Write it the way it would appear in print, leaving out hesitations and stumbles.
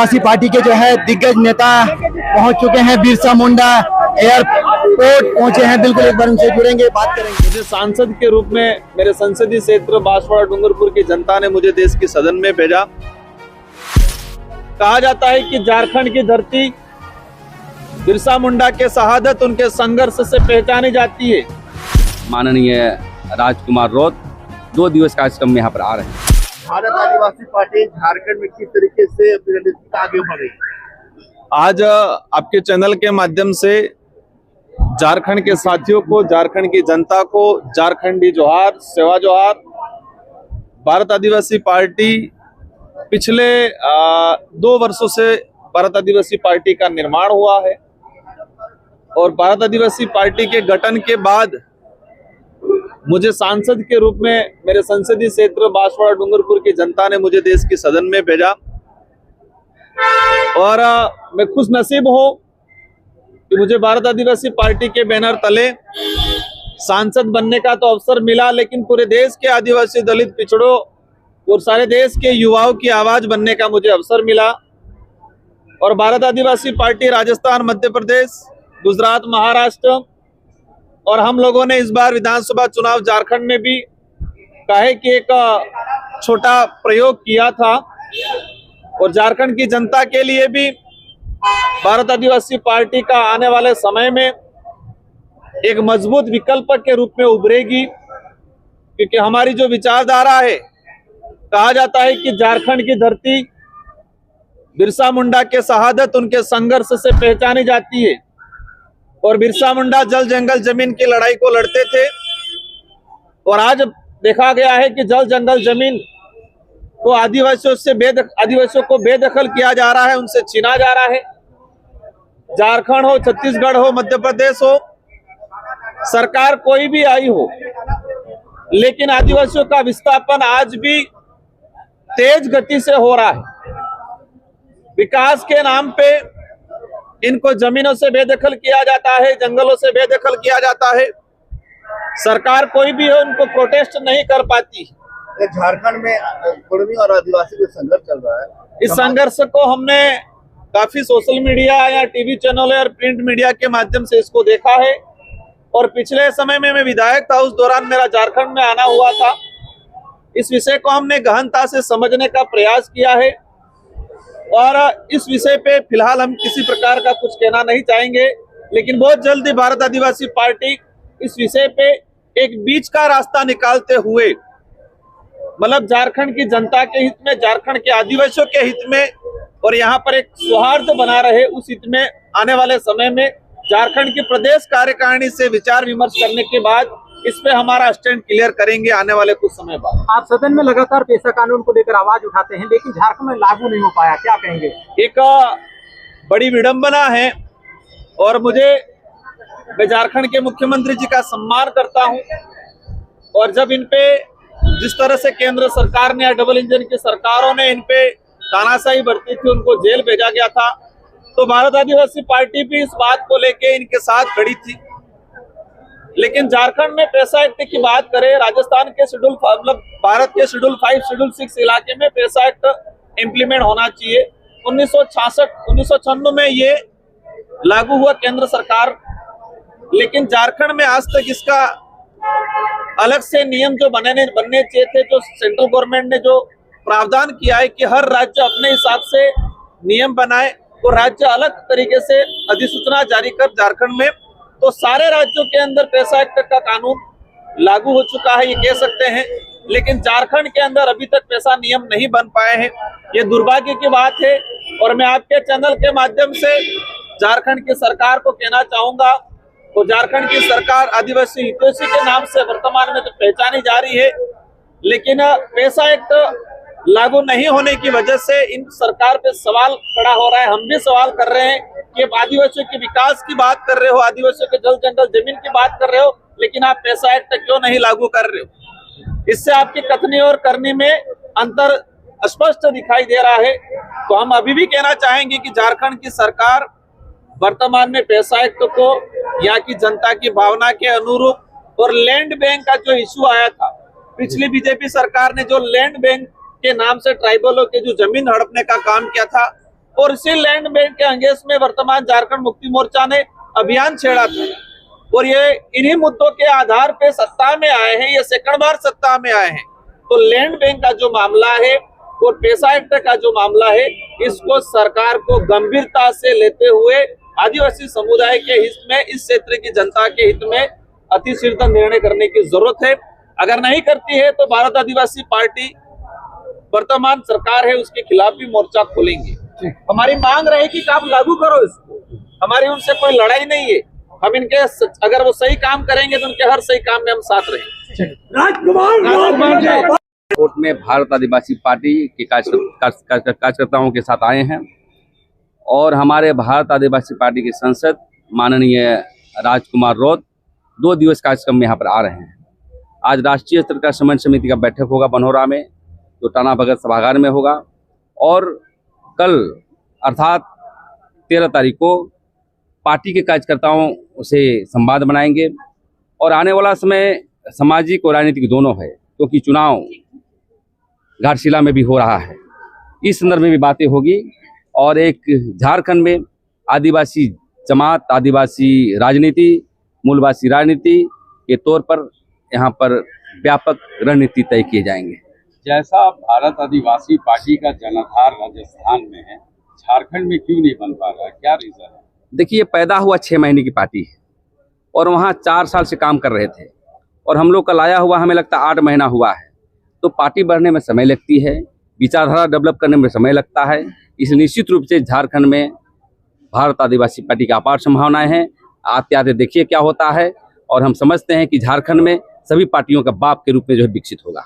आदिवासी party के जो है दिग्गज नेता पहुंच चुके हैं। बिरसा मुंडा एयरपोर्ट पहुंचे हैं। बिल्कुल एक बार उनसे जुड़ेंगे, बात करेंगे। मुझे सांसद के रूप में मेरे संसदीय क्षेत्र बांसवाड़ा डूंगरपुर की जनता ने मुझे देश की सदन में भेजा। कहा जाता है कि झारखंड की धरती बिरसा मुंडा के शहादत, उनके संघर्ष से पहचानी जाती है। माननीय राजकुमार रौत 2 दिवस कार्यक्रम में यहाँ पर आ रहे हैं। भारत आदिवासी पार्टी झारखंड में किस तरीके से अपनी रणनीति आगे बढ़ रही है? आज आपके चैनल के माध्यम से झारखंड के साथियों को, झारखंड की जनता को झारखंडी जोहार, सेवा जोहार। भारत आदिवासी पार्टी पिछले 2 वर्षों से भारत आदिवासी पार्टी का निर्माण हुआ है और भारत आदिवासी पार्टी के गठन के बाद मुझे सांसद के रूप में मेरे संसदीय क्षेत्र बांसवाड़ा डूंगरपुर की जनता ने मुझे देश की सदन में भेजा और मैं खुश नसीब हूं कि मुझे भारत आदिवासी पार्टी के बैनर तले सांसद बनने का तो अवसर मिला, लेकिन पूरे देश के आदिवासी, दलित, पिछड़ों और सारे देश के युवाओं की आवाज बनने का मुझे अवसर मिला। और भारत आदिवासी पार्टी राजस्थान, मध्य प्रदेश, गुजरात, महाराष्ट्र और हम लोगों ने इस बार विधानसभा चुनाव झारखंड में भी कहे कि एक छोटा प्रयोग किया था और झारखंड की जनता के लिए भी भारत आदिवासी पार्टी का आने वाले समय में एक मजबूत विकल्प के रूप में उभरेगी, क्योंकि हमारी जो विचारधारा है, कहा जाता है कि झारखंड की धरती बिरसा मुंडा के शहादत, उनके संघर्ष से पहचानी जाती है। और बिरसा मुंडा जल जंगल जमीन की लड़ाई को लड़ते थे और आज देखा गया है कि जल जंगल जमीन को आदिवासियों को बेदखल किया जा रहा है, उनसे छीना जा रहा है। झारखंड हो, छत्तीसगढ़ हो, मध्य प्रदेश हो, सरकार कोई भी आई हो, लेकिन आदिवासियों का विस्थापन आज भी तेज गति से हो रहा है। विकास के नाम पे इनको जमीनों से बेदखल किया जाता है, जंगलों से बेदखल किया जाता है। सरकार कोई भी हो, उनको प्रोटेस्ट नहीं कर पाती। झारखंड में कुर्मी और आदिवासी का संघर्ष चल रहा है। इस संघर्ष को हमने काफी सोशल मीडिया या टीवी चैनल और प्रिंट मीडिया के माध्यम से इसको देखा है और पिछले समय में मैं विधायक था, उस दौरान मेरा झारखंड में आना हुआ था। इस विषय को हमने गहनता से समझने का प्रयास किया है और इस विषय पे फिलहाल हम किसी प्रकार का कुछ कहना नहीं चाहेंगे, लेकिन बहुत जल्दी भारत आदिवासी पार्टी इस विषय पे एक बीच का रास्ता निकालते हुए, मतलब झारखंड की जनता के हित में, झारखंड के आदिवासियों के हित में और यहाँ पर एक सौहार्द बना रहे, उस हित में आने वाले समय में झारखंड की प्रदेश कार्यकारिणी से विचार विमर्श करने के बाद इस पे हमारा स्टैंड क्लियर करेंगे आने वाले कुछ समय बाद। आप सदन में लगातार पेशा कानून को लेकर आवाज उठाते हैं, लेकिन झारखंड में लागू नहीं हो पाया, क्या कहेंगे? एक बड़ी विडंबना है और मैं झारखंड के मुख्यमंत्री जी का सम्मान करता हूं और जब इन पे जिस तरह से केंद्र सरकार ने या डबल इंजन की सरकारों ने इन पे तानाशाही बरती थी, उनको जेल भेजा गया था, तो भारत आदिवासी पार्टी भी इस बात को लेके इनके साथ खड़ी थी। लेकिन झारखंड में पैसा एक्ट की बात करें, राजस्थान के शेड्यूल, मतलब भारत के शेड्यूल 5, शेड्यूल 6 इलाके में पैसा एक्ट इम्प्लीमेंट होना चाहिए। 1996 में ये लागू हुआ केंद्र सरकार, लेकिन झारखंड में आज तक इसका अलग से नियम जो बनने चाहिए थे, जो सेंट्रल गवर्नमेंट ने जो प्रावधान किया है कि हर राज्य अपने हिसाब से नियम बनाए और राज्य अलग तरीके से अधिसूचना जारी कर झारखंड में, तो सारे राज्यों के अंदर पैसा एक्ट का कानून लागू हो चुका है, ये कह सकते हैं। लेकिन झारखंड के अंदर अभी तक पैसा नियम नहीं बन पाए हैं, ये दुर्भाग्य की बात है। और मैं आपके चैनल के माध्यम से झारखंड की सरकार को कहना चाहूंगा, तो झारखंड की सरकार आदिवासी हितैषी के नाम से वर्तमान में तो पहचानी जा रही है, लेकिन पैसा एक्ट लागू नहीं होने की वजह से इन सरकार पे सवाल खड़ा हो रहा है। हम भी सवाल कर रहे हैं कि आदिवासियों के विकास की बात कर रहे हो, आदिवासियों के जल जंगल जमीन की बात कर रहे हो, लेकिन आप पैसा एक्ट क्यों नहीं लागू कर रहे हो? इससे आपकी कथनी और करनी में अंतर स्पष्ट दिखाई दे रहा है। तो हम अभी भी कहना चाहेंगे कि झारखंड की सरकार वर्तमान में पैसा एक्ट को यहाँ की जनता की भावना के अनुरूप, और लैंड बैंक का जो इशू आया था, पिछली बीजेपी सरकार ने जो लैंड बैंक के नाम से ट्राइबलों के जो जमीन हड़पने का काम किया था, और इसी लैंड बैंक के अंगेज में वर्तमान झारखंड मुक्ति मोर्चा ने अभियान छेड़ा था और ये इन्हीं मुद्दों के आधार पे सत्ता में आए हैं, ये सेकंड बार सत्ता में आए हैं। तो लैंड बैंक का जो मामला है और पैसा एक्ट का जो मामला है, इसको सरकार को गंभीरता से लेते हुए आदिवासी समुदाय के हित में, इस क्षेत्र की जनता के हित में अतिशीघ्र निर्णय करने की जरूरत है। अगर नहीं करती है तो भारत आदिवासी पार्टी वर्तमान सरकार है उसके खिलाफ भी मोर्चा खोलेंगे। हमारी मांग रहेगी कि आप लागू करो इसको, हमारी उनसे कोई लड़ाई नहीं है। हम इनके अगर वो सही काम करेंगे तो उनके हर सही काम में हम साथ रहेंगे। राजकुमार कोर्ट में भारत आदिवासी पार्टी के कार्यकर्ताओं के साथ आए हैं और हमारे भारत आदिवासी पार्टी के सांसद माननीय राजकुमार रौत 2 दिवस कार्यक्रम में यहाँ पर आ रहे हैं। आज राष्ट्रीय स्तर का समन्वय समिति का बैठक होगा बनोरा में, जो टाना भगत सभागार में होगा, और कल अर्थात 13 तारीख को पार्टी के कार्यकर्ताओं से संवाद बनाएंगे। और आने वाला समय सामाजिक और राजनीतिक दोनों है, क्योंकि चुनाव घाटशिला में भी हो रहा है। इस संदर्भ में भी बातें होगी और एक झारखंड में आदिवासी जमात, आदिवासी राजनीति, मूलवासी राजनीति के तौर पर यहाँ पर व्यापक रणनीति तय किए जाएंगे। जैसा भारत आदिवासी पार्टी का जनाधार राजस्थान में है, झारखंड में क्यों नहीं बन पा रहा, क्या रीजन है? देखिए, पैदा हुआ 6 महीने की पार्टी है और वहाँ 4 साल से काम कर रहे थे, और हम लोग का लाया हुआ हमें लगता 8 महीना हुआ है। तो पार्टी बढ़ने में समय लगती है, विचारधारा डेवलप करने में समय लगता है। इसलिए निश्चित रूप से झारखंड में भारत आदिवासी पार्टी की अपार संभावनाएं हैं। आते आते देखिए क्या होता है, और हम समझते हैं कि झारखंड में सभी पार्टियों का बाप के रूप में जो है विकसित होगा।